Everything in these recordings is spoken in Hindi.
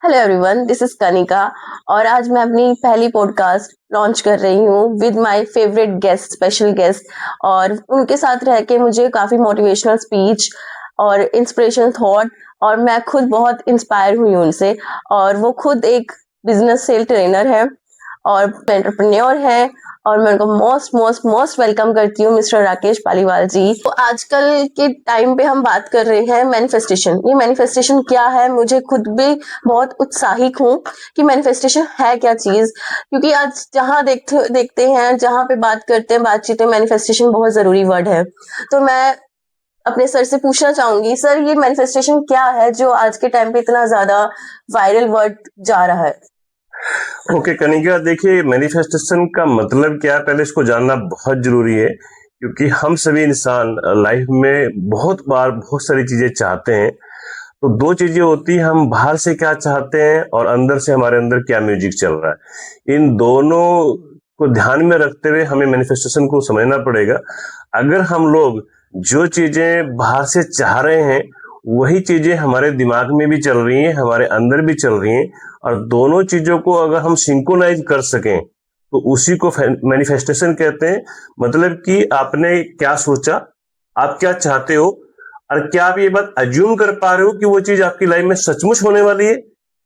Hello everyone, this is Kanika और आज मैं अपनी पहली पॉडकास्ट लॉन्च कर रही हूँ with my favourite guest, special guest. और उनके साथ रह के मुझे काफ़ी मोटिवेशनल स्पीच और इंस्पिरेशनल थॉट, और मैं खुद बहुत इंस्पायर हुई उनसे। और वो खुद एक बिजनेस सेल ट्रेनर है और एंटरप्रेन्योर है, और मैं उनको मोस्ट मोस्ट मोस्ट वेलकम करती हूँ, मिस्टर राकेश पालीवाल जी। तो आजकल के टाइम पे हम बात कर रहे हैं मैनिफेस्टेशन। ये मैनिफेस्टेशन क्या है? मुझे खुद भी बहुत उत्साहित हूँ कि मैनिफेस्टेशन है क्या चीज, क्योंकि आज जहाँ देखते हैं, जहाँ पे बात करते हैं, बातचीत में मैनिफेस्टेशन बहुत जरूरी वर्ड है। तो मैं अपने सर से पूछना चाहूंगी, सर ये मैनिफेस्टेशन क्या है जो आज के टाइम पे इतना ज्यादा वायरल वर्ड जा रहा है? ओके कनिका, देखिए मैनिफेस्टेशन का मतलब क्या है, पहले इसको जानना बहुत जरूरी है। क्योंकि हम सभी इंसान लाइफ में बहुत बार बहुत सारी चीजें चाहते हैं। तो दो चीजें होती हैं, हम बाहर से क्या चाहते हैं और अंदर से हमारे अंदर क्या म्यूजिक चल रहा है। इन दोनों को ध्यान में रखते हुए हमें मैनिफेस्टेशन को समझना पड़ेगा। अगर हम लोग जो चीजें बाहर से चाह रहे हैं वही चीजें हमारे दिमाग में भी चल रही हैं, हमारे अंदर भी चल रही हैं, और दोनों चीजों को अगर हम सिंक्रोनाइज कर सकें तो उसी को मैनिफेस्टेशन कहते हैं। मतलब कि आपने क्या सोचा, आप क्या चाहते हो, और क्या आप ये बात अज्यूम कर पा रहे हो कि वो चीज आपकी लाइफ में सचमुच होने वाली है।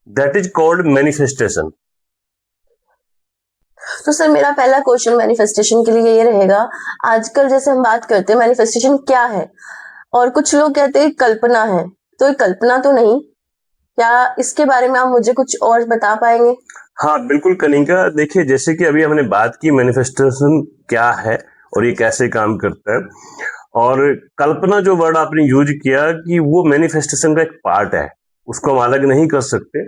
That is called manifestation. तो सर मेरा पहला क्वेश्चन मैनिफेस्टेशन के लिए ये रहेगा, आजकल जैसे हम बात करते हैं मैनिफेस्टेशन क्या है, और कुछ लोग कहते हैं कल्पना है, तो ये कल्पना तो नहीं, क्या इसके बारे में आप मुझे कुछ और बता पाएंगे? हाँ बिल्कुल कनिका, देखिए जैसे कि अभी हमने बात की मैनिफेस्टेशन क्या है और ये कैसे काम करता है, और कल्पना जो वर्ड आपने यूज किया कि वो मैनिफेस्टेशन का एक पार्ट है, उसको हम अलग नहीं कर सकते।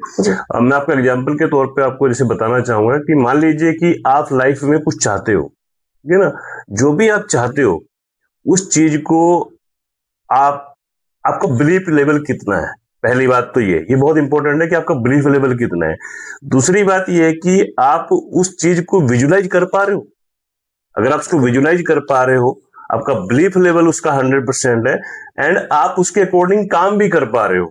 मैं आपको एग्जांपल के तौर पे आपको जैसे बताना चाहूंगा कि मान लीजिए कि आप लाइफ में कुछ चाहते हो, ठीक है ना। जो भी आप चाहते हो उस चीज को आप आपका बिलीफ लेवल कितना है, पहली बात तो ये बहुत इंपॉर्टेंट है कि आपका बिलीफ लेवल कितना है। दूसरी बात ये है कि आप उस चीज को विजुलाइज कर पा रहे हो। अगर आप उसको विजुलाइज कर पा रहे हो, आपका बिलीफ लेवल उसका 100% है, एंड आप उसके अकॉर्डिंग काम भी कर पा रहे हो,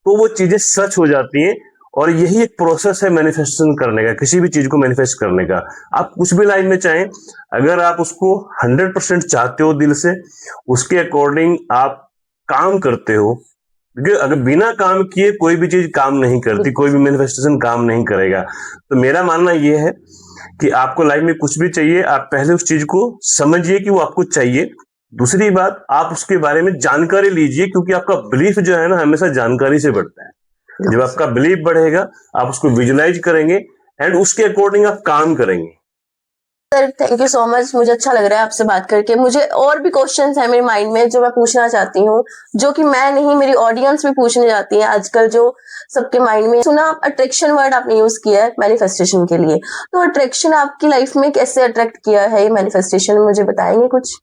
तो वो चीजें सच हो जाती हैं। और यही एक प्रोसेस है मैनिफेस्टेशन करने का, किसी भी चीज को मैनिफेस्ट करने का। आप कुछ भी लाइन में चाहें, अगर आप उसको 100% चाहते हो दिल से, उसके अकॉर्डिंग आप काम करते हो, क्योंकि अगर बिना काम किए कोई भी चीज काम नहीं करती, कोई भी मैनिफेस्टेशन काम नहीं करेगा। तो मेरा मानना यह है कि आपको लाइफ में कुछ भी चाहिए, आप पहले उस चीज को समझिए कि वो आपको चाहिए। दूसरी बात, आप उसके बारे में जानकारी लीजिए, क्योंकि आपका बिलीफ जो है ना हमेशा जानकारी से बढ़ता है। जब आपका बिलीफ बढ़ेगा, आप उसको विजुलाइज करेंगे एंड उसके अकॉर्डिंग आप काम करेंगे। Sir thank you so much, मुझे अच्छा लग रहा है आपसे बात करके। मुझे और भी क्वेश्चंस है मेरे माइंड में जो मैं पूछना चाहती हूँ, जो कि मैं नहीं, मेरी ऑडियंस भी पूछने जाती है आजकल, जो सबके माइंड में सुना। अट्रैक्शन वर्ड आपने यूज किया है मैनिफेस्टेशन के लिए, तो अट्रैक्शन आपकी लाइफ में कैसे अट्रैक्ट किया है ये मैनिफेस्टेशन, मुझे बताएंगे कुछ?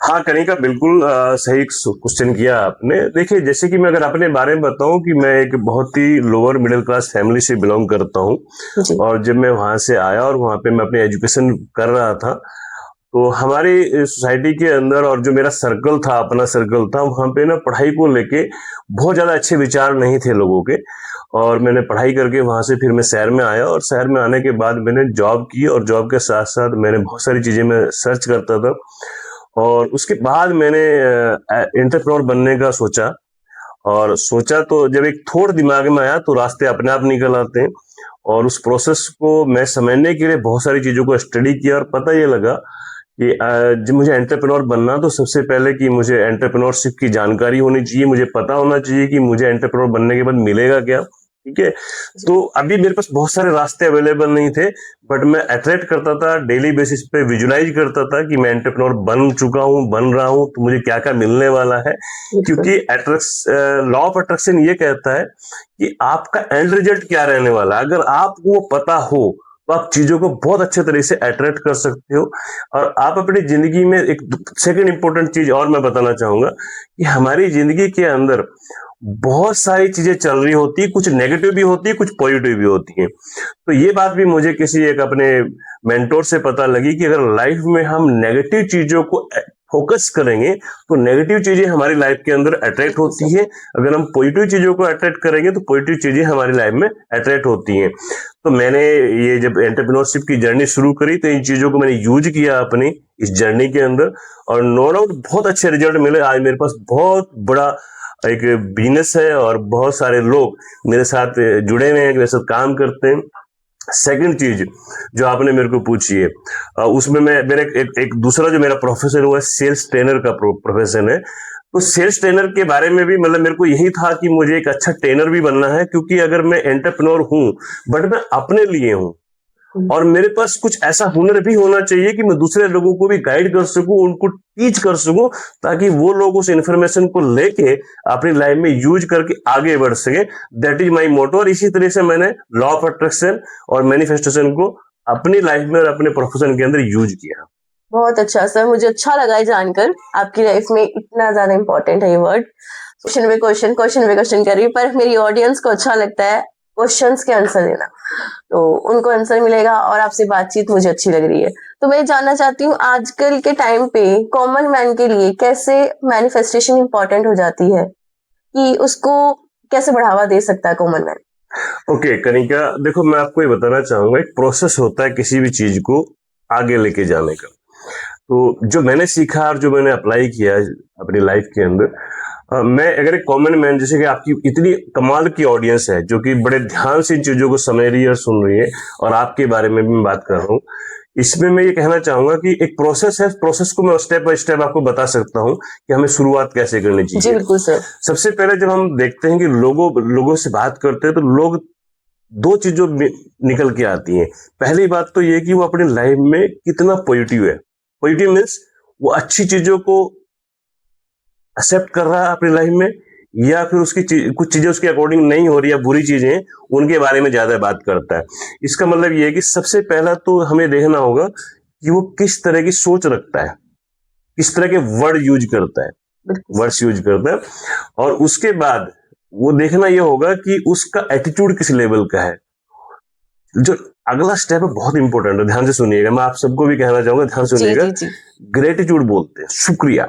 हाँ कनिका, बिल्कुल सही क्वेश्चन किया आपने। देखिए जैसे कि मैं अगर अपने बारे में बताऊं कि मैं एक बहुत ही लोअर मिडिल क्लास फैमिली से बिलोंग करता हूं, और जब मैं वहां से आया और वहां पे मैं अपनी एजुकेशन कर रहा था, तो हमारी सोसाइटी के अंदर और जो मेरा सर्कल था, अपना सर्कल था, वहां पे ना पढ़ाई को लेके बहुत ज्यादा अच्छे विचार नहीं थे लोगों के। और मैंने पढ़ाई करके वहां से फिर मैं शहर में आया, और शहर में आने के बाद मैंने जॉब की, और जॉब के साथ साथ मैंने बहुत सारी चीजें मैं सर्च करता था। और उसके बाद मैंने एंटरप्रेन्योर बनने का सोचा, और सोचा तो जब एक थोड़ दिमाग में आया तो रास्ते अपने आप निकल आते हैं। और उस प्रोसेस को मैं समझने के लिए बहुत सारी चीजों को स्टडी किया, और पता ये लगा कि जब मुझे एंटरप्रेन्योर बनना, तो सबसे पहले कि मुझे एंटरप्रेन्योरशिप की जानकारी होनी चाहिए, मुझे पता होना चाहिए कि मुझे एंटरप्रेन्योर बनने के बाद मिलेगा क्या। ठीक है, तो अभी मेरे पास बहुत सारे रास्ते अवेलेबल नहीं थे, बट मैं अट्रैक्ट करता था, डेली बेसिस पे विजुलाइज करता था कि मैं एंटरप्रेन्योर बन चुका हूँ, बन रहा हूँ, तो मुझे क्या क्या मिलने वाला है। क्योंकि लॉ ऑफ अट्रैक्शन ये कहता है कि आपका एंड रिजल्ट क्या रहने वाला है। अगर आपको पता हो तो आप चीजों को बहुत अच्छे तरीके से अट्रैक्ट कर सकते हो। और आप अपनी जिंदगी में एक सेकंड इंपॉर्टेंट चीज और मैं बताना चाहूंगा कि हमारी जिंदगी के अंदर बहुत सारी चीजें चल रही होती है, कुछ नेगेटिव भी होती है, कुछ पॉजिटिव भी होती है। तो ये बात भी मुझे किसी एक अपने मेंटोर से पता लगी कि अगर लाइफ में हम नेगेटिव चीजों को फोकस करेंगे तो नेगेटिव चीजें हमारी लाइफ के अंदर अट्रैक्ट होती है। अगर हम पॉजिटिव चीजों को अट्रैक्ट करेंगे तो पॉजिटिव चीजें हमारी लाइफ में अट्रैक्ट होती हैं। तो मैंने ये जब एंटरप्रेन्योरशिप की जर्नी शुरू करी तो इन चीजों को मैंने यूज किया अपनी इस जर्नी के अंदर, और नो डाउट बहुत अच्छे रिजल्ट मिले। आज मेरे पास बहुत बड़ा एक बिजनेस है और बहुत सारे लोग मेरे साथ जुड़े हुए हैं, मेरे साथ काम करते हैं। सेकंड चीज जो आपने मेरे को पूछी है, उसमें मेरे एक दूसरा जो मेरा प्रोफेशन हुआ है, सेल्स ट्रेनर का प्रोफेशन है। तो सेल्स ट्रेनर के बारे में भी मतलब मेरे को यही था कि मुझे एक अच्छा ट्रेनर भी बनना है, क्योंकि अगर मैं एंटरप्रेन्योर हूं बट मैं अपने लिए हूं, और मेरे पास कुछ ऐसा हुनर भी होना चाहिए कि मैं दूसरे लोगों को भी गाइड कर सकूं, उनको टीच कर सकूं, ताकि वो लोग उस इन्फॉर्मेशन को लेके अपनी लाइफ में यूज करके आगे बढ़ सके। दैट इज माय मोटो। और इसी तरह से मैंने लॉ ऑफ अट्रैक्शन और मैनिफेस्टेशन को अपनी लाइफ में और अपने प्रोफेशन के अंदर यूज किया। बहुत अच्छा सर, मुझे अच्छा लगा ये जानकर आपकी लाइफ में इतना ज्यादा इंपॉर्टेंट है ये वर्ड। क्वेश्चन पे क्वेश्चन कर रही हूँ, पर मेरी ऑडियंस को अच्छा लगता है क्वेश्चंस के आंसर देना, तो उनको आंसर मिलेगा और आपसे बातचीत मुझे अच्छी लग रही है। तो मैं जानना चाहती हूँ आजकल के टाइम पे कॉमन मैन के लिए कैसे मैनिफेस्टेशन इंपॉर्टेंट हो जाती है, कि उसको कैसे बढ़ावा दे सकता है कॉमन मैन। ओके कनिका, देखो मैं आपको ये बताना चाहूंगा, एक प्रोसेस होता है किसी भी चीज को आगे लेके जाने का। तो जो मैंने सीखा और जो मैंने अप्लाई किया अपनी लाइफ के अंदर, मैं अगर एक कॉमन मैन, जैसे कि आपकी इतनी कमाल की ऑडियंस है जो कि बड़े ध्यान से इन चीजों को समझ रही है और सुन रही है, और आपके बारे में भी मैं बात कर रहा हूँ, इसमें मैं ये कहना चाहूंगा कि एक प्रोसेस है, प्रोसेस को मैं स्टेप बाय स्टेप आपको बता सकता हूँ कि हमें शुरुआत कैसे करनी चाहिए। जी बिल्कुल सर। सबसे पहले जब हम देखते हैं कि लोगों से बात करते हैं, तो लोग दो चीजों निकल के आती हैं। पहली बात तो ये कि वो अपनी लाइफ में कितना पॉजिटिव है। पॉजिटिव मीन्स वो अच्छी चीजों को एक्सेप्ट कर रहा है अपनी लाइफ में, या फिर उसकी कुछ चीजें उसके अकॉर्डिंग नहीं हो रही है, बुरी चीजें उनके बारे में ज्यादा बात करता है। इसका मतलब ये है कि सबसे पहला तो हमें देखना होगा कि वो किस तरह की सोच रखता है, किस तरह के वर्ड यूज करता है, वर्ड्स यूज करता है। और उसके बाद वो देखना ये होगा कि उसका एटीट्यूड किस लेवल का है। जो अगला स्टेप है बहुत इंपॉर्टेंट है, ध्यान से सुनिएगा, मैं आप सबको भी कहना चाहूंगा, ध्यान से सुनिएगा। ग्रेटिट्यूड बोलते हैं, शुक्रिया।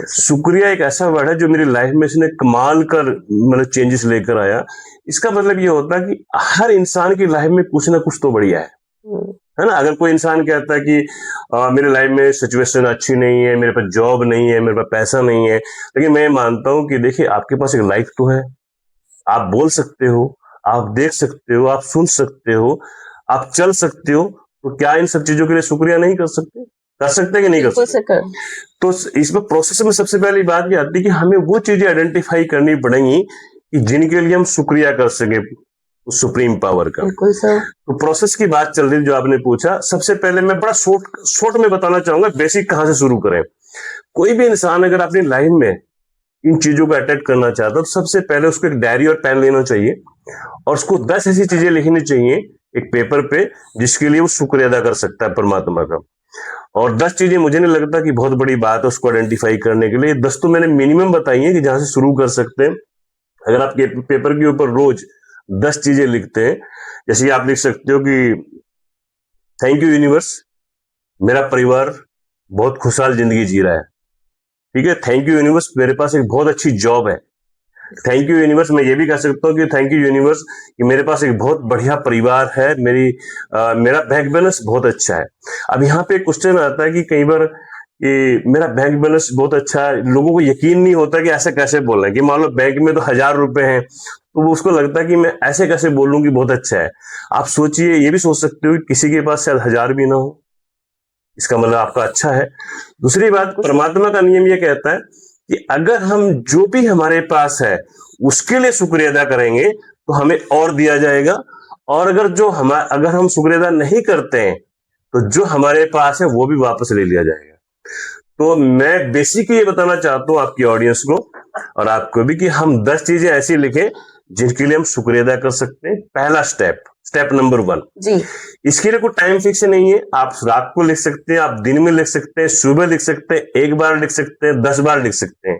शुक्रिया एक ऐसा वर्ड है जो मेरी लाइफ में इसने कमाल कर मतलब चेंजेस लेकर आया। इसका मतलब ये होता है कि हर इंसान की लाइफ में कुछ ना कुछ तो बढ़िया है ना। अगर कोई इंसान कहता है कि मेरे लाइफ में सिचुएशन अच्छी नहीं है, मेरे पास जॉब नहीं है, मेरे पास पैसा नहीं है, लेकिन मैं मानता हूं कि देखिए आपके पास एक लाइफ तो है, आप बोल सकते हो, आप देख सकते हो, आप सुन सकते हो, आप चल सकते हो, तो क्या इन सब चीजों के लिए शुक्रिया नहीं कर सकते? कर सकते कि नहीं कर सकते? तो इसमें प्रोसेस में सबसे पहली बात ये आती है कि हमें वो चीजें आइडेंटिफाई करनी पड़ेंगी कि जिनके लिए हम शुक्रिया कर सके सुप्रीम पावर का। तो प्रोसेस की बात चल रही जो आपने पूछा, सबसे पहले मैं बड़ा शॉर्ट में बताना चाहूंगा बेसिक कहां से शुरू करें। कोई भी इंसान अगर अपनी लाइफ में इन चीजों को अटैक करना चाहता है तो सबसे पहले उसको एक डायरी और पेन लेना चाहिए, और उसको 10 ऐसी चीजें लिखनी चाहिए एक पेपर पे जिसके लिए वो शुक्रिया अदा कर सकता है परमात्मा का। और 10 चीजें मुझे नहीं लगता कि बहुत बड़ी बात है उसको आइडेंटिफाई करने के लिए। 10 तो मैंने मिनिमम बताई है कि जहां से शुरू कर सकते हैं। अगर आप पेपर के ऊपर रोज 10 चीजें लिखते हैं, जैसे आप लिख सकते हो कि थैंक यू यूनिवर्स, मेरा परिवार बहुत खुशहाल जिंदगी जी रहा है, ठीक है। थैंक यू यूनिवर्स, मेरे पास एक बहुत अच्छी जॉब है। थैंक यू यूनिवर्स, मैं ये भी कह सकता हूँ कि थैंक यू यूनिवर्स कि मेरे पास एक बहुत बढ़िया परिवार है, मेरा बैंक बैलेंस बहुत अच्छा है। अब यहाँ पे क्वेश्चन आता है कि कई बार कि मेरा बैंक बैलेंस बहुत अच्छा है, लोगों को यकीन नहीं होता कि ऐसे कैसे बोल रहे हैं। कि मान लो बैंक में तो 1000 रुपए हैं, तो वो उसको लगता है कि मैं ऐसे कैसे बोलूं कि बहुत अच्छा है। आप सोचिए, ये भी सोच सकते हो कि किसी के पास शायद 1000 भी ना हो, इसका मतलब आपका अच्छा है। दूसरी बात, परमात्मा का नियम ये कहता है कि अगर हम जो भी हमारे पास है उसके लिए शुक्रिया अदा करेंगे तो हमें और दिया जाएगा, और अगर हम शुक्रिया अदा नहीं करते हैं तो जो हमारे पास है वो भी वापस ले लिया जाएगा। तो मैं बेसिक ये बताना चाहता हूं आपकी ऑडियंस को और आपको भी कि हम 10 चीजें ऐसी लिखें जिनके लिए हम शुक्रिया अदा कर सकते हैं। पहला स्टेप नंबर 1 जी। इसके लिए कोई टाइम फिक्स नहीं है, आप रात को लिख सकते हैं, आप दिन में लिख सकते हैं, सुबह लिख सकते हैं, 1 बार लिख सकते हैं, 10 बार लिख सकते हैं।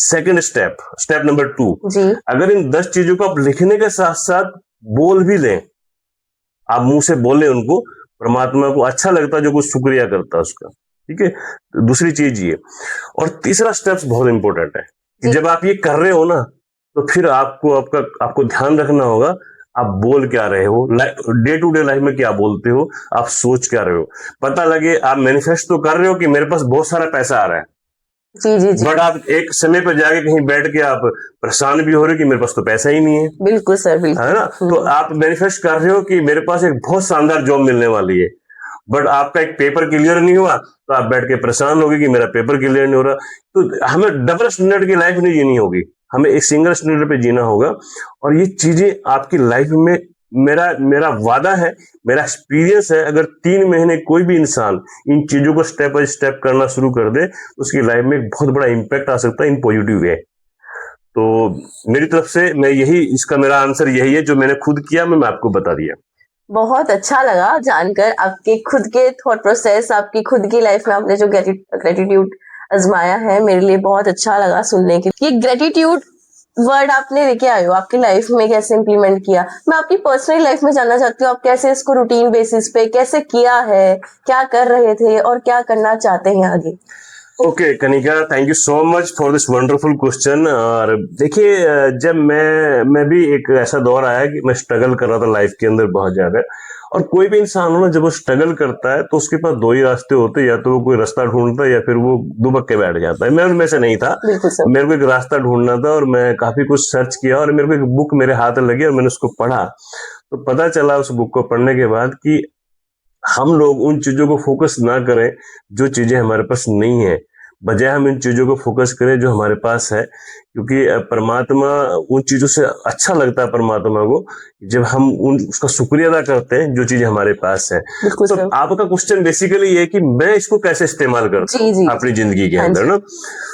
सेकंड स्टेप नंबर 2 जी। अगर इन 10 चीजों को आप लिखने के साथ साथ बोल भी लें, आप मुंह से बोले उनको, परमात्मा को अच्छा लगता है जो कुछ शुक्रिया करता है उसका। ठीक है, तो दूसरी चीज ये। और तीसरा स्टेप्स बहुत इंपॉर्टेंट है कि जब आप ये कर रहे हो ना, तो फिर आपको ध्यान रखना होगा आप बोल क्या रहे हो, डे टू डे लाइफ में क्या बोलते हो, आप सोच क्या रहे हो। पता लगे आप मैनिफेस्ट तो कर रहे हो कि मेरे पास बहुत सारा पैसा आ रहा है, जी जी जी, बट आप एक समय पर जाके कहीं बैठ के आप परेशान भी हो रहे हो कि मेरे पास तो पैसा ही नहीं है। बिल्कुल सर, बिल्कुल है ना, तो आप मैनिफेस्ट कर रहे हो कि मेरे पास एक बहुत शानदार जॉब मिलने वाली है, बट आपका एक पेपर क्लियर नहीं हुआ, तो आप बैठ के परेशान होगे कि मेरा पेपर क्लियर नहीं हो रहा। तो हमें डबल स्टैंडर्ड की लाइफ नहीं जीनी होगी, हमें एक सिंगल स्टैंडर्ड पे जीना होगा। और ये चीजें आपकी लाइफ में, मेरा मेरा वादा है, मेरा एक्सपीरियंस है, अगर 3 महीने कोई भी इंसान इन चीजों को स्टेप बाय स्टेप करना शुरू कर दे, तो उसकी लाइफ में एक बहुत बड़ा इंपैक्ट आ सकता है इन पॉजिटिव वे। तो मेरी तरफ से इसका मेरा आंसर यही है, जो मैंने खुद किया मैं आपको बता दिया। बहुत अच्छा लगा जानकर आपके खुद के थॉट प्रोसेस, आपकी खुद की लाइफ में आपने जो ग्रेटिट्यूड आजमाया है, मेरे लिए बहुत अच्छा लगा सुनने के। ये ग्रेटिट्यूड वर्ड आपने लेके आए हो, आपकी लाइफ में कैसे इंप्लीमेंट किया। मैं आपकी पर्सनल लाइफ में जानना चाहती हूँ, आप कैसे इसको रूटीन बेसिस पे कैसे किया है, क्या कर रहे थे और क्या करना चाहते हैं आगे। Okay Kanika, thank you so much for this wonderful question. और देखिए, जब मैं भी एक ऐसा दौर आया कि मैं स्ट्रगल कर रहा था लाइफ के अंदर बहुत ज्यादा। और कोई भी इंसान हो ना, जब वो स्ट्रगल करता है तो उसके पास दो ही रास्ते होते हैं, या तो वो कोई रास्ता ढूंढता है या फिर वो दुबक के बैठ जाता है। मैं उनमें से नहीं था, मेरे को एक रास्ता ढूंढना था और मैं काफी कुछ सर्च किया और मेरे को एक बुक मेरे हाथ लगी और मैंने उसको पढ़ा। तो पता चला उस बुक को पढ़ने के बाद कि हम लोग उन चीजों को फोकस ना करें जो चीजें हमारे पास नहीं है, बजाय हम इन चीजों को फोकस करें जो हमारे पास है। क्योंकि परमात्मा उन चीजों से अच्छा लगता है परमात्मा को जब हम उसका शुक्रिया अदा करते हैं जो चीजें हमारे पास है। तो आपका क्वेश्चन बेसिकली ये है कि मैं इसको कैसे इस्तेमाल करता हूँ अपनी जिंदगी के अंदर ना।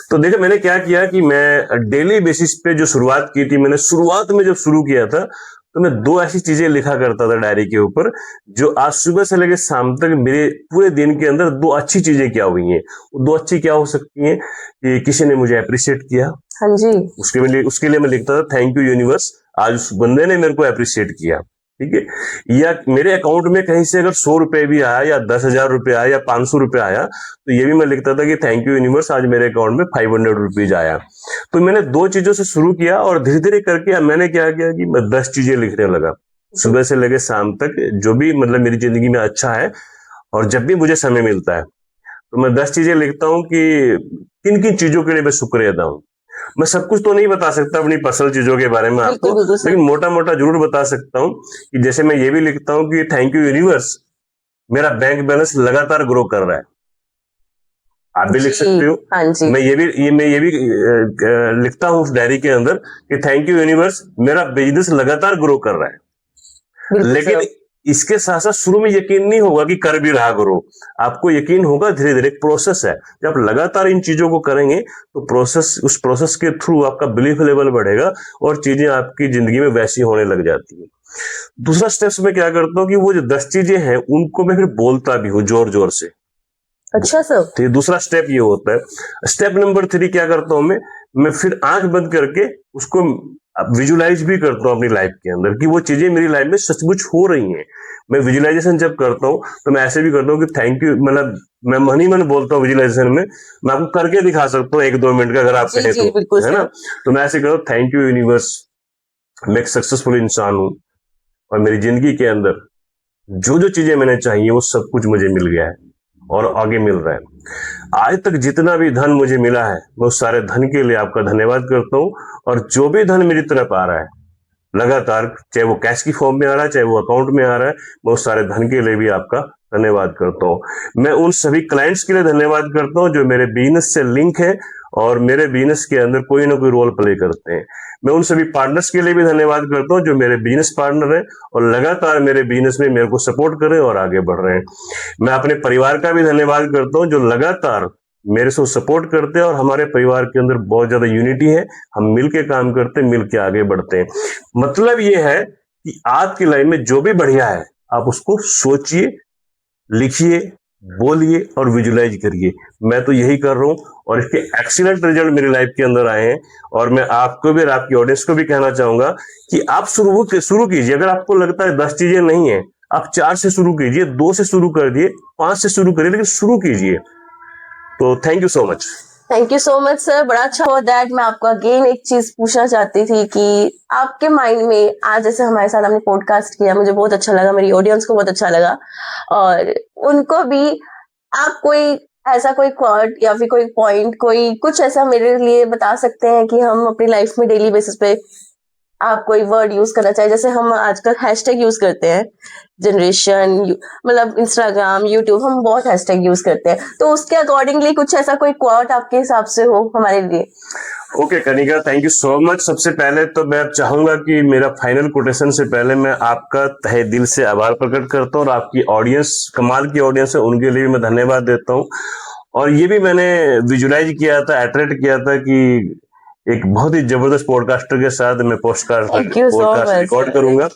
तो देखो, मैंने क्या किया कि मैं डेली बेसिस पे जो शुरुआत की थी, मैंने शुरुआत में जब शुरू किया था तो मैं 2 ऐसी चीजें लिखा करता था डायरी के ऊपर, जो आज सुबह से लेकर शाम तक मेरे पूरे दिन के अंदर 2 अच्छी चीजें क्या हुई हैं। 2 अच्छी क्या हो सकती हैं कि किसी ने मुझे अप्रिशिएट किया, हाँ जी, उसके लिए मैं लिखता था थैंक यू यूनिवर्स, आज उस बंदे ने मेरे को अप्रिशिएट किया, ठीक है। या मेरे अकाउंट में कहीं से अगर 100 रुपए भी आया या 10,000 रुपए आया या 500 रुपए आया, तो ये भी मैं लिखता था कि थैंक यू यूनिवर्स, आज मेरे अकाउंट में 500 रुपीज आया। तो मैंने 2 चीजों से शुरू किया और धीरे धीरे करके मैंने क्या किया कि मैं 10 चीजें लिखने लगा सुबह से लेकर शाम तक, जो भी मतलब मेरी जिंदगी में अच्छा है। और जब भी मुझे समय मिलता है तो मैं 10 चीजें लिखता हूँ कि किन किन चीजों के लिए मैं शुक्रिया अदा हूँ। मैं सब कुछ तो नहीं बता सकता अपनी पर्सनल चीजों के बारे में आपको, लेकिन मोटा मोटा जरूर बता सकता हूँ कि जैसे मैं ये भी लिखता हूँ कि थैंक यू यूनिवर्स, मेरा बैंक बैलेंस लगातार ग्रो कर रहा है। आप भी लिख सकते हो। हाँ जी। मैं ये भी लिखता हूँ उस डायरी के अंदर कि थैंक यू यूनिवर्स, मेरा बिजनेस लगातार ग्रो कर रहा है। लेकिन इसके साथ साथ शुरू में यकीन नहीं होगा कि कर भी रहा ग्रो, आपको यकीन होगा धीरे धीरे। एक प्रोसेस है, जब आप लगातार इन चीजों को करेंगे तो उस प्रोसेस के थ्रू आपका बिलीफ लेवल बढ़ेगा और चीजें आपकी जिंदगी में वैसी होने लग जाती है। दूसरा स्टेप्स में क्या करता हूँ कि वो जो 10 चीजें हैं उनको मैं फिर बोलता भी हूँ जोर जोर से। अच्छा सर, तो दूसरा स्टेप ये होता है। स्टेप नंबर 3 क्या करता हूं मैं फिर आंख बंद करके उसको विजुलाइज भी करता हूं अपनी लाइफ के अंदर कि वो चीजें मेरी लाइफ में सचमुच हो रही हैं। मैं विजुलाइजेशन जब करता हूं तो मैं ऐसे भी करता हूं कि थैंक यू, मतलब मैं मन ही मन बोलता हूँ विजुलाइजेशन में। मैं आपको करके दिखा सकता हूँ 1-2 मिनट का, अगर आप कहें तो, है ना। तो मैं ऐसे करता हूँ थैंक यू यूनिवर्स, मैं एक सक्सेसफुल इंसान हूं और मेरी जिंदगी के अंदर जो जो चीजें मैंने चाहिए वो सब कुछ मुझे मिल गया है और आगे मिल रहा है। आज तक जितना भी धन मुझे मिला है मैं उस सारे धन के लिए आपका धन्यवाद करता हूं। और जो भी धन मेरी तरफ आ रहा है लगातार, चाहे वो कैश की फॉर्म में आ रहा है चाहे वो अकाउंट में आ रहा है, मैं उस सारे धन के लिए भी आपका धन्यवाद करता हूं। मैं उन सभी क्लाइंट्स के लिए धन्यवाद करता हूं जो मेरे बिजनेस से लिंक है और मेरे बिजनेस के अंदर कोई ना कोई रोल प्ले करते हैं। मैं उन सभी पार्टनर्स के लिए भी धन्यवाद करता हूं जो मेरे बिजनेस पार्टनर हैं और लगातार मेरे बिजनेस में मेरे को सपोर्ट कर रहे हैं और आगे बढ़ रहे हैं। मैं अपने परिवार का भी धन्यवाद करता हूं जो लगातार मेरे से सपोर्ट करते हैं और हमारे परिवार के अंदर बहुत ज्यादा यूनिटी है, हम मिलके काम करते हैं, मिलके आगे बढ़ते हैं। मतलब ये है कि आपकी लाइफ में जो भी बढ़िया है आप उसको सोचिए, लिखिए, बोलिए और विजुलाइज करिए। मैं तो यही कर रहा हूं और इसके एक्सीलेंट रिजल्ट मेरी लाइफ के अंदर आए हैं। और मैं आपको भी और आपकी ऑडियंस को भी कहना चाहूंगा कि आप शुरू कीजिए। अगर आपको लगता है 10 चीजें नहीं है, आप 4 से शुरू कीजिए, 2 से शुरू कर दिए, 5 से शुरू करिए, लेकिन शुरू कीजिए। तो thank you so much. Thank you so much sir, बड़ा अच्छा हुआ दैट। मैं आपको अगेन एक चीज पूछना चाहती थी कि आपके माइंड में आज जैसे हमारे साथ आपने पॉडकास्ट किया, मुझे बहुत अच्छा लगा, मेरी ऑडियंस को बहुत अच्छा लगा, और उनको भी आप कोई ऐसा कोई क्वार्ट या फिर कोई पॉइंट, कोई कुछ ऐसा मेरे लिए बता सकते हैं कि हम अपनी लाइफ में डेली बेसिस पे आप कोई वर्ड यूज करना चाहे, जैसे हम आजकल हैशटैग यूज करते हैं, जनरेशन मतलब इंस्टाग्राम यूट्यूब, हम बहुत हैशटैग यूज करते हैं, तो उसके अकॉर्डिंगली कुछ ऐसा कोई क्वाट आपके हिसाब से हो हमारे लिए। Okay Kanika, thank you so much. सबसे पहले तो मैं चाहूंगा कि मेरा फाइनल कोटेशन से पहले मैं आपका तहे दिल से आभार प्रकट करता हूँ, और आपकी ऑडियंस, कमाल की ऑडियंस है, उनके लिए भी मैं धन्यवाद देता हूँ। और ये भी मैंने विजुलाइज किया था, अट्रैक्ट किया था कि एक बहुत ही जबरदस्त पॉडकास्टर के साथ मैं पॉडकास्ट रिकॉर्ड करूंगा।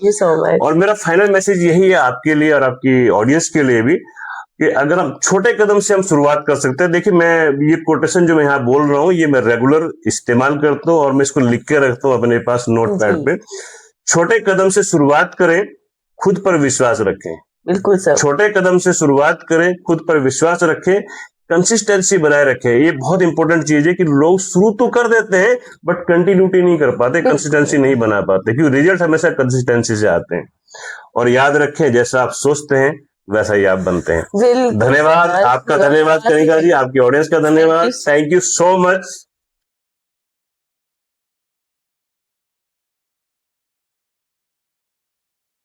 और मेरा फाइनल मैसेज यही है आपके लिए और आपकी ऑडियंस के लिए भी, कि अगर हम छोटे कदम से हम शुरुआत कर सकते हैं। देखिए, मैं ये कोटेशन जो मैं यहाँ बोल रहा हूँ, ये मैं रेगुलर इस्तेमाल करता हूँ और मैं इसको लिख के रखता हूँ अपने पास नोट पैड पे। छोटे कदम से शुरुआत करें, खुद पर विश्वास रखें। बिल्कुल सर। छोटे कदम से शुरुआत करें, खुद पर विश्वास रखें, कंसिस्टेंसी बनाए रखें। ये बहुत इंपॉर्टेंट चीज है कि लोग शुरू तो कर देते हैं बट कंटिन्यूटी नहीं कर पाते, कंसिस्टेंसी नहीं बना पाते, क्योंकि रिजल्ट हमेशा कंसिस्टेंसी से आते हैं। और याद रखें, जैसा आप सोचते हैं वैसा ही आप बनते हैं। धन्यवाद, आपका धन्यवाद कनिका जी, आपकी ऑडियंस का धन्यवाद। Thank you so much.